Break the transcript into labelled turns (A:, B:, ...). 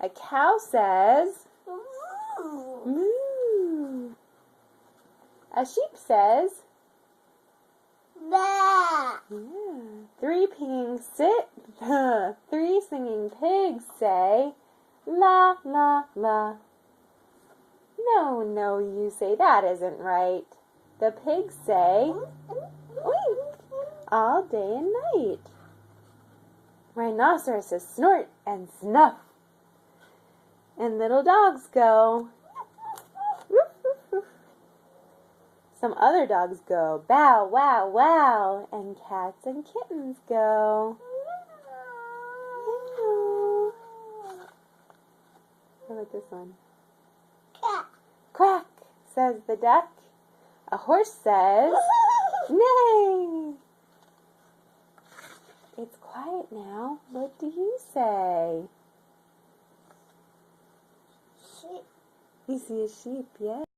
A: A cow says,
B: Moo.
A: moo. A sheep says,
B: Bah.
A: yeah. Three singing pigs say, la, la, la. No, no, you say that isn't right. The pigs say, oink, all day and night. Rhinoceroses snort and snuff. And little dogs go, woof, woof, woof. Some other dogs go, bow, wow, wow. And cats and kittens go, meow. How about this one?
B: Cat.
A: Quack, says the duck. A horse says, neigh. It's quiet now. What do you say?
B: Sheep.
A: You see a sheep, yes.